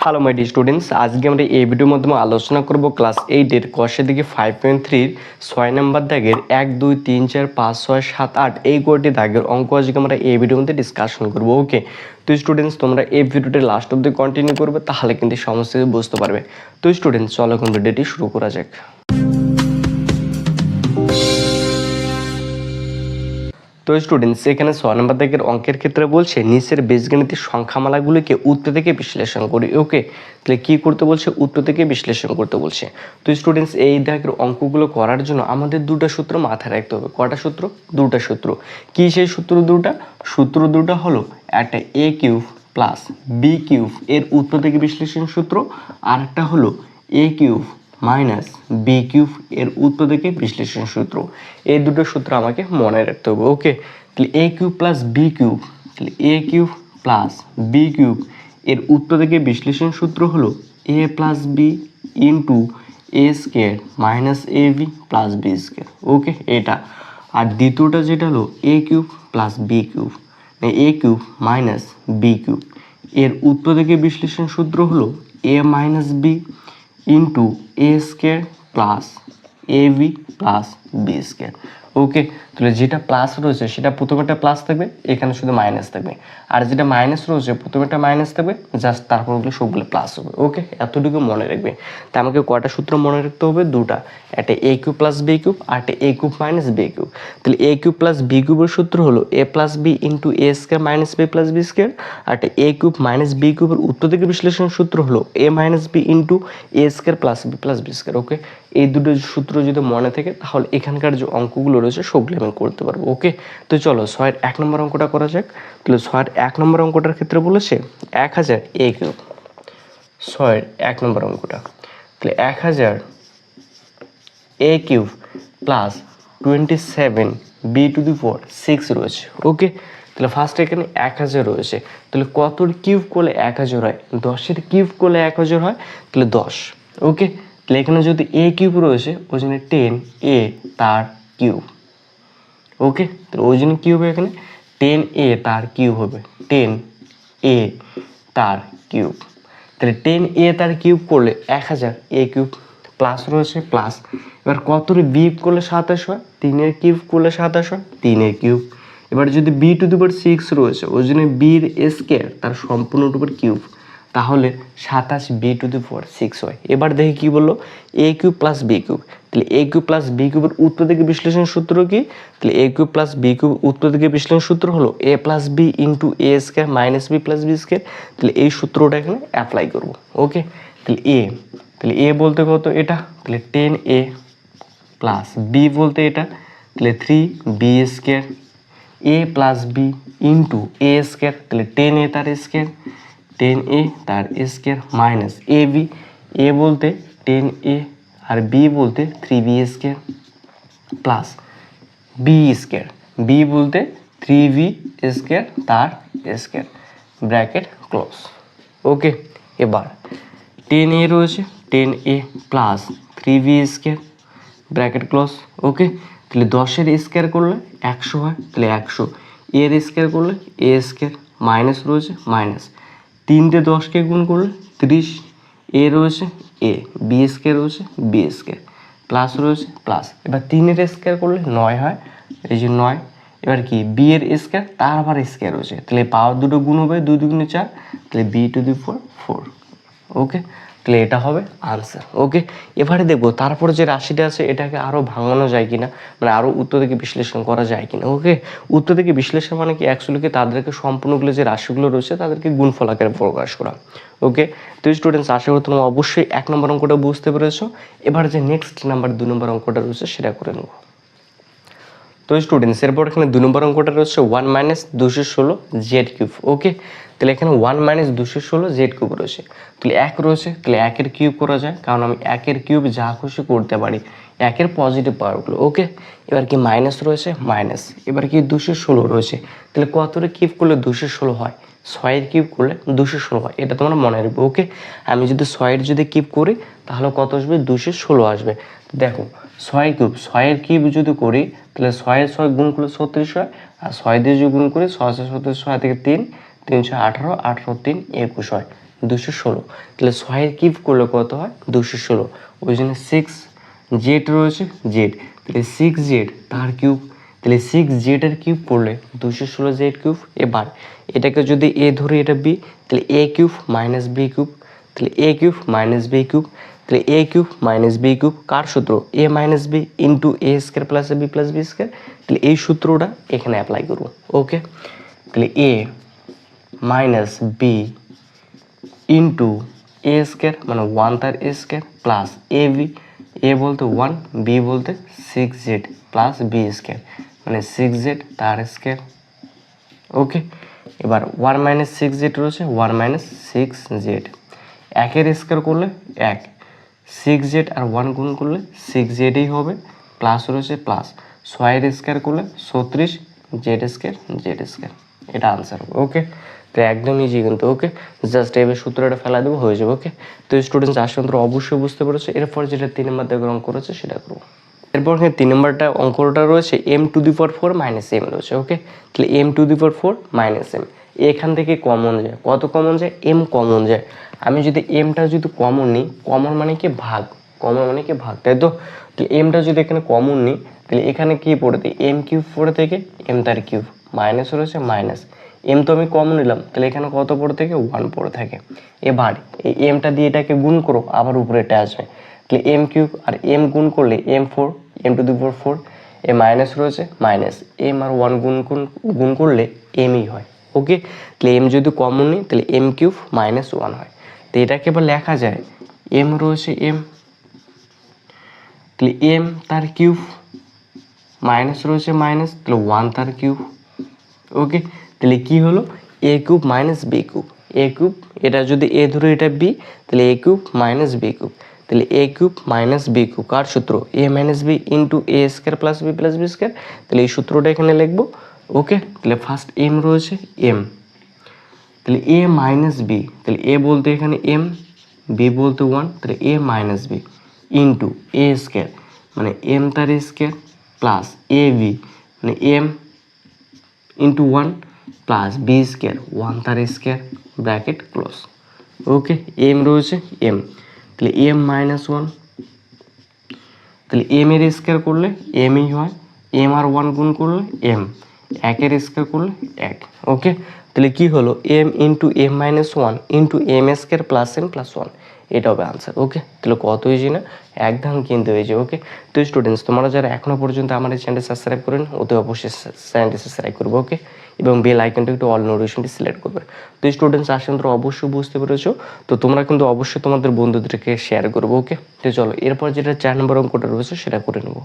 Hello my dear students, আজকে আমরা এই ভিডিওর মাধ্যমে আলোচনা করব ক্লাস 8 কষে দিকে 5.3 6 নম্বর দাগের 1 2 3 4 5 6 7 8 এই কয়টি দাগের অঙ্ক আজকে আমরা এই ভিডিওর মধ্যে ডিসকাশন করব। ওকে, তো স্টুডেন্টস তোমরা এই ভিডিওটি লাস্ট অবধি কন্টিনিউ করবে, তাহলে কিন্তু সমস্ত কিছু বুঝতে পারবে। তো স্টুডেন্টস চলো এখন ভিডিওটি শুরু করা যাক। তো স্টুডেন্টস এখানে 6 নম্বর দাগের অঙ্কের ক্ষেত্রে বলছে নিচের বীজগণিতের সংখ্যামালাগুলিকে উৎস থেকে বিশ্লেষণ করি। ওকে, তাহলে কি করতে বলছে? উৎস থেকে বিশ্লেষণ করতে বলছে। তো স্টুডেন্টস এই দাগের অঙ্কগুলো করার জন্য আমাদের দুটো সূত্র মাথায় রাখতে হবে। কটা সূত্র? দুটো সূত্র। কি সেই সূত্র দুটো? সূত্র দুটো হলো একটা a cube plus B cube এর উৎস থেকে বিশ্লেষণ সূত্র, আর একটা হলো a cube minus B cube এর উৎস থেকে বিশ্লেষণ সূত্র। এই দুটো সূত্র আমাকে মনে রাখতে হবে। ওকে, তাহলে A cube plus B cube, তাহলে A cube plus B cube এর উৎস থেকে বিশ্লেষণ সূত্র হলো A plus B into A square minus A B plus B square. ওকে, এটা। আর দ্বিতীয়টা যেটা হলো এ কিউব প্লাস বি কিউব, এ কিউব মাইনাস বি কিউব এর উৎস থেকে বিশ্লেষণ সূত্র হলো এ minus B into A square plus A B plus B square. ওকে, তাহলে যেটা প্লাস রয়েছে সেটা প্রথমে একটা প্লাস থাকবে, এখানে শুধু মাইনাস থাকবে, আর যেটা মাইনাস রয়েছে প্রথমে একটা মাইনাস থাকবে, জাস্ট তারপর ওগুলো সবগুলো প্লাস হবে। ওকে, এতটুকু মনে রাখবে। তা আমাকে কয়টা সূত্র মনে রাখতে হবে? দুটা, একটা A cube plus B cube আর একটা A cube minus B cube. তাহলে এ কিউব প্লাস বি কিউবের সূত্র হলো A plus B into A square minus B plus B square, আর একটা এ কিউব মাইনাস বি কিউবের উত্তর থেকে বিশ্লেষণ সূত্র হলো এ minus B into A square plus B square. ওকে, এই দুটো সূত্র যদি মনে থাকে তাহলে এখানকার যে অঙ্কগুলো রয়েছে সবগুলো আমি করতে পারবো। ওকে, তো চলো 6-এর 1 নম্বর অঙ্কটা করা যাক। তাহলে 6-এর 1 নম্বর অঙ্কটার ক্ষেত্রে বলেছে 1000 এ কিউব। 6-এর 1 নম্বর অঙ্কটা, তাহলে 1000 A cube plus 27 B to the power 6 রয়েছে। ওকে, তাহলে ফার্স্ট এখানে 1000 রয়েছে, তাহলে কতর কিউব করলে 1000 হয়? 10-এর কিউব করলে 1000 হয়, তাহলে 10। ওকে, তাহলে এখানে যদি এ কিউব রয়েছে ওই জন্য 10 এ তার কিউব। ওকে, তাহলে ওই জন্য কী হবে? এখানে 10 এ তার কিউব হবে, 10 এ তার কিউব। তাহলে 10 এ তার কিউব করলে 1000 এ কিউব প্লাস রয়েছে প্লাস, এবার কতর বিয়োগ করলে 27 হয়? 3-এর কিউব করলে 27 হয়, 3-এর কিউব। এবার যদি বি টু দি পাওয়ার 6 রয়েছে ওই জন্য বির স্কোয়ার তার সম্পূর্ণ টুকুর কিউব, তাহলে 27 বি টু দি পাওয়ার 6 হয়। এবার দেখি কি বললো, এ কিউব প্লাস বি কিউব। তাহলে এ কিউব প্লাস বি কিউবের উত্তর থেকে বিশ্লেষণ সূত্র কি? তাহলে A cube plus B cube উত্তর থেকে বিশ্লেষণ সূত্র হলো A plus B into A square minus B plus B square. তাহলে এই সূত্রটা এখানে অ্যাপ্লাই করবো। ওকে, তাহলে এ বলতে কত? এটা, তাহলে 10 এ প্লাস বি বলতে এটা, তাহলে 3 B square A plus B into A square, তাহলে 10 এ তার স্কোয়ার, 10 এ তার square minus A B, A বলতে 10 এ আর বি বলতে 3 B square plus B square, B বলতে 3 বি স্কোয়ার তার স্কোয়ার, ব্র্যাকেট ক্লোজ। ওকে, এবার 10 এ রয়েছে 10 A plus 3 B square bracket close. Okay, তাহলে 10-এর স্কোয়ার করলে 100 হয়, তাহলে 100 এর স্কোয়ার করলে এ স্কোয়ার মাইনাস রয়েছে মাইনাস, 3 দিয়ে 10কে গুণ করলে 30, এ রয়েছে এ, বি স্কোয়ার রয়েছে বি স্কোয়ার প্লাস রয়েছে প্লাস, এবার 3-এর স্কোয়ার করলে 9 হয়, এই যে 9। এবার কি বি এর স্কোয়ার তার আবার স্কোয়ার রয়েছে, তাহলে পাওয়ার দুটো গুণ হবে, 2 2 4, তাহলে বি টু দি পাওয়ার 4। ওকে, তাহলে এটা হবে আনসার। ওকে, এবারে দেখবো তারপরে যে রাশিটা আছে এটাকে আরও ভাঙানো যায় কিনা, মানে আরও উত্তর থেকে বিশ্লেষণ করা যায় কিনা। ওকে, উত্তর থেকে বিশ্লেষণ মানে কি? অ্যাকচুয়ালি তাদেরকে সম্পূর্ণগুলো যে রাশিগুলো রয়েছে তাদেরকে গুণফল আকারে প্রকাশ করা। ওকে, তো স্টুডেন্টস আশা করি তোমরা অবশ্যই 1 নম্বর অঙ্কটা বুঝতে পেরেছো। এবার যে নেক্সট নাম্বার 2 নম্বর অঙ্কটা রয়েছে সেটা করে নেবো। তো স্টুডেন্টস এরপর এখানে 2 নম্বর অঙ্কটা রয়েছে 1 মাইনাস 216 জেড কিউব। ওকে, তাহলে এখানে 1 মাইনাস 216 জেড কিউব রয়েছে, তাহলে 1 রয়েছে, তাহলে 1-এর কিউব করা যায়, কারণ আমি 1-এর কিউব যা খুশি করতে পারি, 1-এর পজিটিভ পাওয়ারগুলো। ওকে, এবার কি মাইনাস রয়েছে মাইনাস, এবার কি 216 রয়েছে, তাহলে কতটা কিউব করলে 216 হয়? 6-এর কিউব করলে 216 হয়, এটা তোমরা মনে রাখবে। ওকে, আমি যদি 6-এর যদি কিউব করি তাহলে কত আসবে? 216 আসবে। দেখো 6-এর কিউব যদি করি তাহলে 6-এর 6 গুণ করলে 36 হয়, আর 6 দিয়ে যদি গুণ করি 6 6 36, 6 থেকে 3 3 6 18, 18 3 21 হয়, 216, তাহলে 6 কিউব করলে কত হয় 216, ওই জন্য 6 জেড রয়েছে জেড, তাহলে 6 জেড তার কিউব, তাহলে 6 জেড এর কিউব করলে 216 জেড কিউব। এবার এটাকে যদি এ ধরে এটা বি, তাহলে A cube minus B cube, তাহলে A cube minus B cube, তাহলে A cube minus B cube কার সূত্র A minus B into A square plus B plus B square, তাহলে এই সূত্রটা এখানে অ্যাপ্লাই করবো। ওকে, তাহলে A minus B into A square মানে 1 তার A square plus A B, A বলতে 1, বি বলতে 6 জেড প্লাস বি স্কোয়ার মানে 6 জেড তার স্কোয়ার। ওকে, এবার 1 মাইনাস 6 জেড রয়েছে 1 মাইনাস 6 জেড, একের স্কোয়ার করলে 1, 6 জেড আর 1 গুণ করলে 6 জেডই হবে, প্লাস রয়েছে প্লাস 6 এর স্কোয়ার করলে 36 জেড স্কোয়ার জেড স্কোয়ার, এটা আনসার হবে। ওকে, তো একদম ইজি কিন্তু। ওকে, জাস্ট এবার সূত্রটা ফেলা দেবো হয়ে যাবে। ওকে, তো স্টুডেন্টস আসলে তোমরা অবশ্যই বুঝতে পেরেছো। এরপর যেটা 3 নম্বর দেখে অঙ্ক করেছে সেটা করবো। এরপর এখানে 3 নম্বরটা অঙ্কটা রয়েছে m⁴ মাইনাস m রয়েছে। ওকে, তাহলে m⁴ মাইনাস m এখান থেকে কমন যায়, কত কমন যায় m কমন যায়। আমি যদি mটা যদি কমন নিই, কমন মানে কি ভাগ, কমন মানে কি ভাগ, তাই তো। mটা যদি এখানে কমন নিই তাহলে এখানে কি পড়ে থাকে m কিউব পড়ে থেকে m তার কিউব মাইনাস রয়েছে মাইনাস, m তো আমি কমন নিলাম তাহলে এখানে কত পড়ে থাকে 1 পড়ে থাকে। এবার এই mটা দিয়ে এটাকে গুণ করো আবার উপরেটা আসবে, তাহলে m কিউব আর m গুণ করলে m4 m⁴ এ মাইনাস রয়েছে মাইনাস, m আর 1 গুণ করলে mই হয়। ওকে, তাহলে m যদি কমন নিই তাহলে m কিউব মাইনাস 1 হয়। তো এটাকে এবার লেখা যায় m রয়েছে m, তাহলে m তার কিউব মাইনাস রয়েছে মাইনাস, তাহলে 1 তার কিউব। ওকে, তাহলে কি হলো এ কিউব মাইনাস বি কিউব, এ কিউব এটা যদি এ ধরে এটা বি, তাহলে A cube minus B cube, তাহলে A cube minus B cube কার সূত্র A minus B into A square plus B square, তাহলে এই সূত্রটা এখানে লিখবো। ওকে, তাহলে ফার্স্ট এম রয়েছে এম, তাহলে এ মাইনাস বি, তাহলে এ বলতে এখানে এম, বি বলতে 1, তাহলে A minus B into A square মানে এম তার স্কোয়ার প্লাস এ বি মানে M into 1 plus B square 1 তার square bracket close. Okay, M রয়েছে এম, তাহলে এম মাইনাস 1, তাহলে এম এর স্কোয়ার করলে এমই হয়, এম আর 1 গুণ করলে এম, একের স্কোয়ার করলে 1। ওকে, তাহলে কি হলো M into M minus 1 into M square plus M plus 1, এটা হবে আনসার। ওকে, তাহলে কত হয়েছে না একদম কিন্তু হয়েছে। ওকে, তো স্টুডেন্টস তোমরা যারা এখনও পর্যন্ত আমার এই চ্যানেলটি সাবস্ক্রাইব করেন অতি অবশ্যই চ্যানেলটি সাবস্ক্রাইব করবে। ওকে, এবং বেল আইকনটা একটু অল নোটিফিকেশনটি সিলেক্ট করবে। তো স্টুডেন্টস আসলে তোমরা অবশ্যই বুঝতে পেরেছো, তো তোমরা কিন্তু অবশ্যই তোমাদের বন্ধুদেরকে শেয়ার করবো। ওকে, তো চলো এরপর যেটা 4 নম্বর অঙ্কটা রয়েছে সেটা করে নেবো।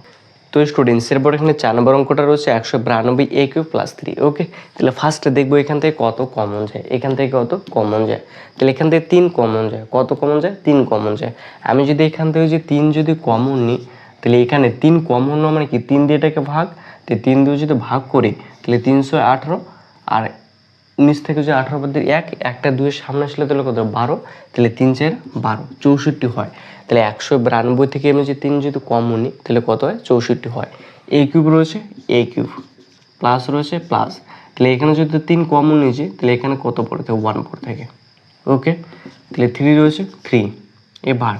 তো স্টুডেন্টস এরপর এখানে 4 নম্বর অঙ্কটা রয়েছে 192 a কিউব প্লাস 3। ওকে, তাহলে ফার্স্টে দেখবো এখান থেকে কত কমন যায়, এখান থেকে কত কমন যায়, তাহলে এখান থেকে 3 কমন যায়, কত কমন যায় 3 কমন যায়। আমি যদি এখান থেকে যে 3 যদি কমন নিই তাহলে এখানে 3 কমন নেওয়া মানে কি 3 দিয়ে এটাকে ভাগ, তো 3 দিয়ে যদি ভাগ করি তাহলে 318, আর 19 থেকে যদি 18 বাদ দিই একটা 2 এর সামনে আসলে তাহলে কত 12, তাহলে 3 4 12 64 হয়। তাহলে 192 থেকে আমি যে 3 যদি কমন নিই তাহলে কত হয় 64 হয়। এ কিউব রয়েছে এ কিউব প্লাস রয়েছে প্লাস, তাহলে এখানে যদি 3 কমন নিয়েছি তাহলে এখানে কত পড়ে থাকে 1 পড়ে থাকে। ওকে, তাহলে 3 রয়েছে 3, এবার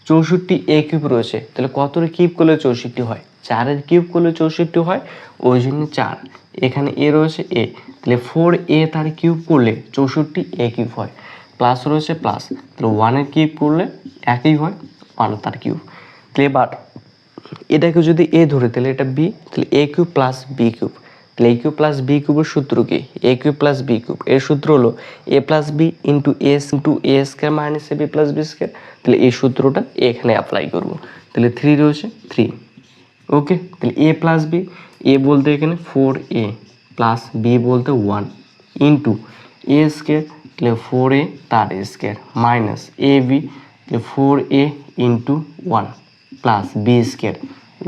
64 এ কিউব রয়েছে, তাহলে কতর কিউব করলে 64 হয় 4-এর কিউব করলে 64 হয়, ওই জন্য 4। এখানে এ রয়েছে এ, তাহলে 4a তার কিউব করলে 64 এ কিউব হয়, প্লাস রয়েছে প্লাস, তাহলে 1-এর কিউব করলে একই হয় 1 তার কিউব। তাহলে এবার এটাকে যদি এ ধরে তাহলে এটা বি, তাহলে A cube plus B cube, তাহলে এ কিউব প্লাস বি কিউবের সূত্র কি এ কিউব প্লাস বি কিউব, এর সূত্র হলো A plus B into A square minus A B plus B square, তাহলে এই সূত্রটা এখানে অ্যাপ্লাই করবো। তাহলে 3 রয়েছে 3। ওকে, তাহলে এ প্লাস বি, এ বলতে এখানে 4a প্লাস বি বলতে 1 ইন্টু এ স্কোয়ার, তাহলে 4a তার স্কোয়ার মাইনাস এ বি, তাহলে 4a into 1 plus B square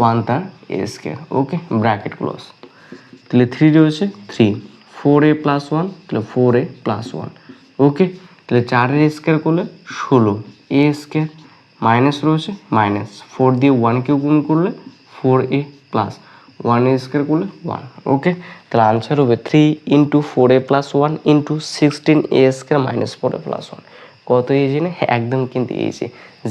1 তার A square. Okay, bracket close. তাহলে 3 রয়েছে 3, 4a প্লাস 1, তাহলে 4a প্লাস 1। ওকে, তাহলে 4-এর স্কোয়ার করলে 16 এ স্কোয়ার মাইনাস রয়েছে মাইনাস, 4 দিয়ে 1কে গুণ করলে 4a প্লাস 1a স্কোয়ার করলে 1। ওকে, তাহলে আনসার হবে 3 into 4a plus 1 into 16a square minus 4a plus 1, কত ইজি না, একদম কিন্তু ইজি।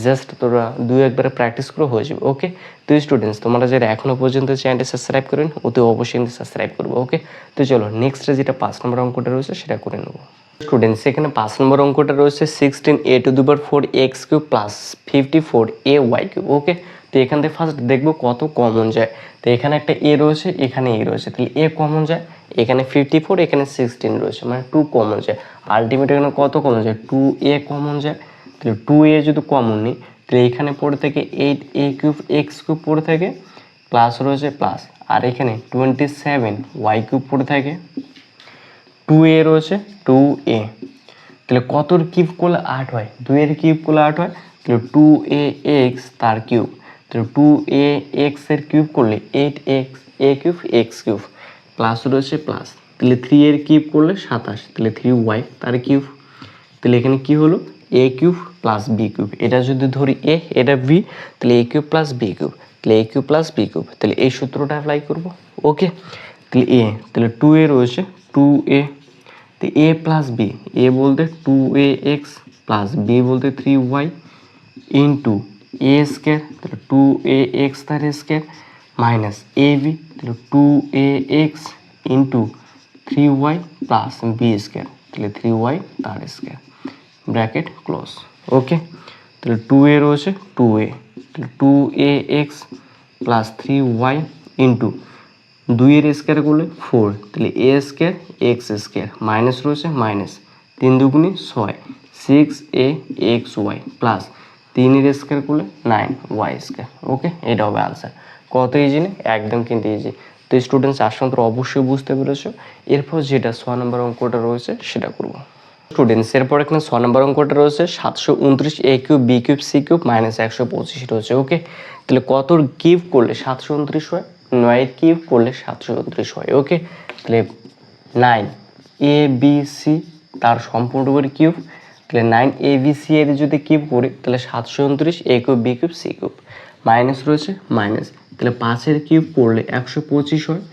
জাস্ট তোরা একবারে প্র্যাকটিস করে হয়ে যাবে। ওকে, তো স্টুডেন্টস তোমরা যারা এখনো পর্যন্ত চ্যানেলটি সাবস্ক্রাইব করেন অতি অবশ্যই কিন্তু সাবস্ক্রাইব করবে। ওকে, তো চলো নেক্সটে যেটা 5 নম্বর অঙ্কটা রয়েছে সেটা করে নেবো। স্টুডেন্টস এখানে 5 নম্বর অঙ্কটা রয়েছে 16a⁴x³ প্লাস 54ay³। ওকে, তো এখান থেকে ফার্স্ট দেখবো কত কমন যায়। তো এখানে একটা এ রয়েছে, এখানে এ রয়েছে, তাহলে এ কমন যায়, এখানে 54, এখানে 16 রয়েছে, মানে 2 কমন যায়। আলটিমেট এখানে কত কমন যায়, 2a কমন যায়। তাহলে 2a যদি কমন নিই তাহলে এখানে পড়ে থেকে 8a³ পড়ে থাকে, প্লাস রয়েছে প্লাস, আর এখানে 27y³ পড়ে থাকে, 2a রয়েছে 2a। তাহলে কতর কিউব করলে 8 হয়, 2 এর কিউব করলে 8 হয়, তাহলে 2ax তার কিউব, তাহলে 2ax এর কিউব করলে 8a³ প্লাস রয়েছে প্লাস, তাহলে 3 এর কিউব করলে 27, তাহলে 3y তার কিউব। তাহলে এখানে কি হলো, a³ প্লাস b³। এটা যদি ধরি a, এটা b, তাহলে a³ প্লাস b³, তাহলে a³ প্লাস b³, তাহলে এই সূত্রটা অ্যাপ্লাই করব। ওকে, তাহলে a, তাহলে 2a রয়েছে 2a, তো a প্লাস b, a বলতে 2ax প্লাস b বলতে 3y ইন্টু a স্কোয়ার, তাহলে 2ax তার স্কোয়ার মাইনাস ab, তাহলে 2ax into 3y plus b square, তাহলে 3y তার স্কোয়ার, ব্র্যাকেট ক্লোজ। ওকে, তাহলে 2a রয়েছে 2a, তাহলে 2ax প্লাস 3y ইন্টু 2 এর স্কোয়ার করলে 4, তাহলে a square x square minus রয়েছে মাইনাস, 3 দুগুণে 6, 6axy প্লাস 3 এর স্কোয়ার করলে 9y স্কোয়ার। ওকে, এটা হবে আনসার। কত ইজি না, একদম কিন্তু ইজি। তো স্টুডেন্টস আসলে তোমরা অবশ্যই বুঝতে পেরেছো। এরপর যেটা 6 নম্বর অঙ্কটা রয়েছে সেটা করব। স্টুডেন্টস এরপর এখানে 6 নম্বর অঙ্কটা রয়েছে 729a³ b³ c³ মাইনাস 125 রয়েছে। ওকে, তাহলে কতর কিউব করলে 729 হয়, 9 এর কিউব করলে 729 হয়। ওকে, তাহলে 9abc তার সম্পূর্ণ কিউব, তাহলে 9abc এর যদি কিউব করি তাহলে 729a³ b³ c³ মাইনাস রয়েছে মাইনাস, তাহলে 5 এর কিউব করলে 125 হয়,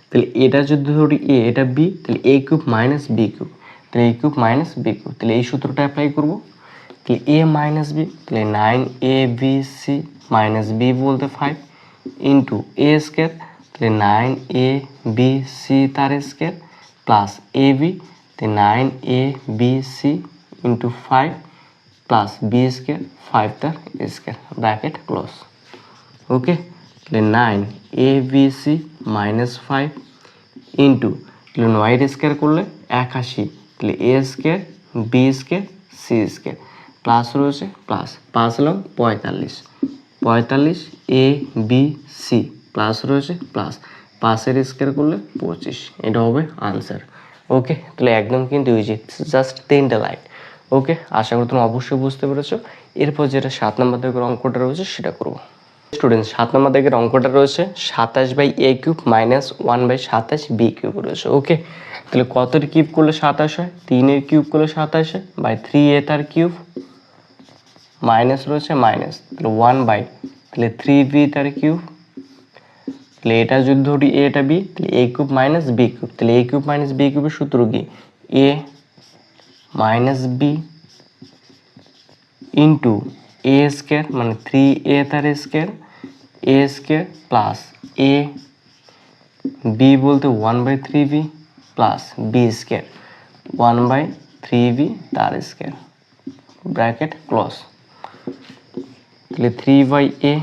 তাহলে এটা যদি ধরি a, এটা b, তাহলে a³ মাইনাস b³, তাহলে a³ মাইনাস b³, তাহলে এই সূত্রটা অ্যাপ্লাই করব। তাহলে a মাইনাস b, তাহলে 9abc মাইনাস b বলতে 5 ইন্টু a স্কোয়ার, তাহলে 9abc তার স্কোয়ার প্লাস ab, তাহলে 9abc into 5 plus b square 5 তার স্কোয়ার, ব্র্যাকেট ক্লোজ। ওকে, তাহলে 9abc মাইনাস 5 ইন্টু, তাহলে 9 এর স্কোয়ার করলে 81, তাহলে a square b square c square plus রয়েছে প্লাস, 5 লং 45, 45 a b c প্লাস রয়েছে প্লাস, 5 এর স্কোয়ার করলে 25, এটা হবে আনসার। ওকে, তাহলে একদম কিন্তু ইজি, জাস্ট 3টা লাইন। ওকে, আশা করি তুমি অবশ্যই বুঝতে পেরেছো। এরপর যেটা 7 নম্বর দাগের অঙ্কটা রয়েছে সেটা করবো। স্টুডেন্টস 7 নম্বর দাগের অঙ্কটা রয়েছে 27/a³ মাইনাস 1/27b³ রয়েছে। ওকে, তাহলে কতের কিউব করলে 27 হয়, 3 এর কিউব করলে 27 হয়, বাই 3a তার কিউব মাইনাস রয়েছে মাইনাস, তাহলে 1 তাহলে 3b তার কিউব, তাহলে এটা যদি ধরি a, এটা b, তাহলে a³ মাইনাস b³, তাহলে a³ মাইনাস b³ সূত্র কি, a minus b into a square মানে 3a তার square, a square plus a b বলতে 1/3b plus b square 1/3b তার স্কোয়ার, ব্র্যাকেট ক্লোজ। তাহলে 3/a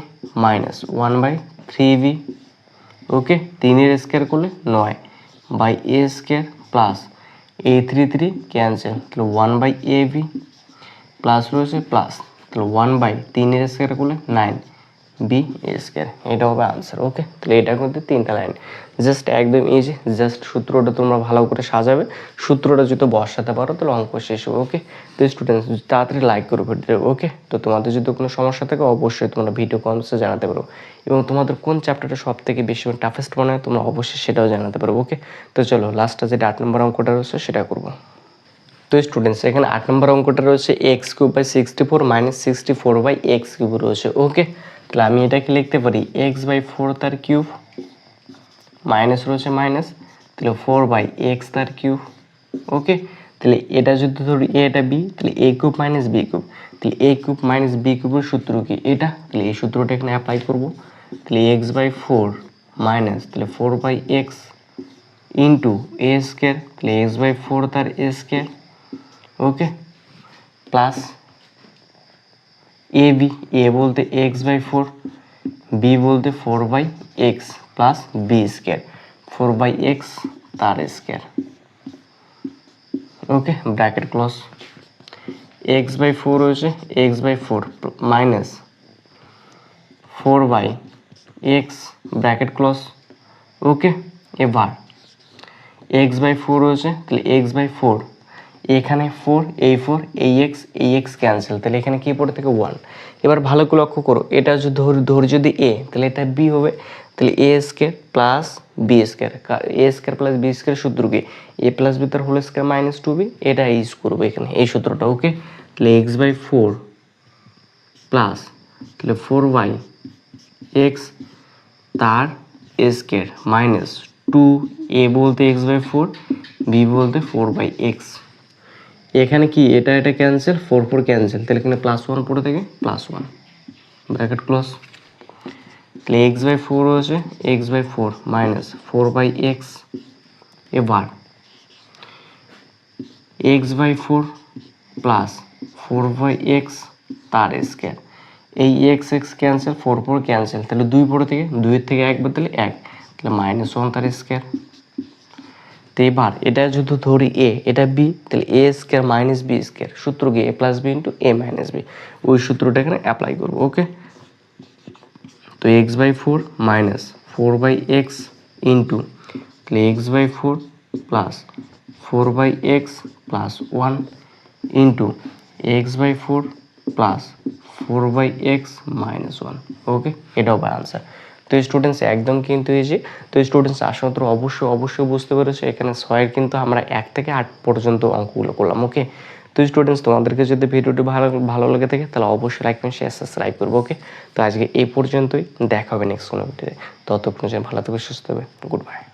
মাইনাস 1/3b, ওকে, 3 এর স্কোয়ার করলে 9 by a square plus a 3 cancel, তাহলে 1/ab plus রয়েছে plus, তাহলে 1/3 এর স্কোয়ার করলে 9b স্কোয়ার, এটা হবে আনসার। ওকে, তাহলে এটা করতে 3টা লাইন, জাস্ট একদম ইজি। জাস্ট সূত্রটা তোমরা ভালো করে সাজাবে, সূত্রটা যদি বসাতে পারো তাহলে অঙ্ক শেষ হবে। ওকে, তো স্টুডেন্টস তাড়াতাড়ি লাইক করো ভিডিও। ওকে, তো তোমাদের যদি কোনো সমস্যা থাকে অবশ্যই তোমরা ভিডিও কমেন্টসে জানাতে পারো, এবং তোমাদের কোন চ্যাপ্টারটা সব থেকে বেশি টাফেস্ট মনে হয় তোমরা অবশ্যই সেটাও জানাতে পারো। ওকে, তো চলো লাস্টে যেটা 8 নম্বর অঙ্কটা রয়েছে সেটা করবো। তো স্টুডেন্টস এখানে 8 নম্বর অঙ্কটা রয়েছে x³/64 মাইনাস 64/x³ রয়েছে। ওকে, তাহলে আমি এটাকে লিখতে পারি x/4 তার কিউব মাইনাস রয়েছে মাইনাস, তাহলে 4/x তার কিউব। ওকে, তাহলে এটা যদি ধরি এ এটা বি, তাহলে A cube minus B cube, তাহলে এ কিউব মাইনাস বি কিউবের সূত্র কি এটা, তাহলে এই সূত্রটা এখানে অ্যাপ্লাই করব। তাহলে এক্স বাই ফোর মাইনাস তাহলে four by X into A square, তাহলে এক্স বাই ফোর তার A square, okay, plus A B, A বলতে এক্স বাই ফোর, বি বলতে four by X plus B square, four by X তার square, okay, bracket close. X by four হয়েছে X by four minus four by X bracket close, okay. এবার X by four হয়েছে, তাহলে X by four, এখানে four এই x cancel, তাহলে এখানে কি পড়ে থাকে ওয়ান। এবার ভালো করে লক্ষ্য করো, এটা যদি ধরি যদি এ, তাহলে এটা বি হবে, তাহলে A square plus B square, A square plus B square সূত্র কি, এ প্লাস বি তার whole square minus two B, এটা ইউজ করবো এখানে এই সূত্রটা, ওকে। তাহলে এক্স বাই ফোর প্লাস তাহলে ফোর বাই এক্স তার স্কোয়ার মাইনাস টু, এ বলতে এক্স বাই ফোর, বি বলতে ফোর বাই এক্স, এখানে কি এটা এটা ক্যান্সেল, ফোর ফোর ক্যান্সেল, তাহলে এখানে প্লাস ওয়ান পড়ে থাকে, প্লাস ওয়ান ব্র্যাকেট ক্লোজ। তাহলে এক্স বাই ফোর হয়েছে X by four minus four by X, এবার X by four plus four by X তার স্কোয়ার, এই X X cancel, four four cancel, তাহলে দুই পড়ে থেকে দুইয়ের থেকে এক বদলে এক, তাহলে মাইনাস ওয়ান তার স্কোয়ার। তো এবার এটা যদি ধরি এ এটা বি, তাহলে A square minus B square সূত্র কি A plus B into A minus B, ওই সূত্রটা এখানে অ্যাপ্লাই করবো, ওকে। তো X by four minus four by X into তাহলে X by four plus four by X plus one into X by four plus four by X minus one, okay, এটাও by answer. তো students একদম কিন্তু এই যে, তো students আসলে তো অবশ্যই বুঝতে পেরেছো, এখানে ছয়ের কিন্তু আমরা 1 থেকে 8 পর্যন্ত অঙ্কগুলো করলাম, ওকে। তো স্টুডেন্টস তোমাদেরকে যদি ভিডিওটি ভালো লেগে থাকে তাহলে অবশ্যই লাইক কমেন্ট শেয়ার সাবস্ক্রাইব করবো, ওকে। তো আজকে এই পর্যন্তই, দেখা হবে নেক্সট কোনো ভিডিওতে, ততক্ষণ ভালো থাকবে সুস্থ হবে, গুড বাই।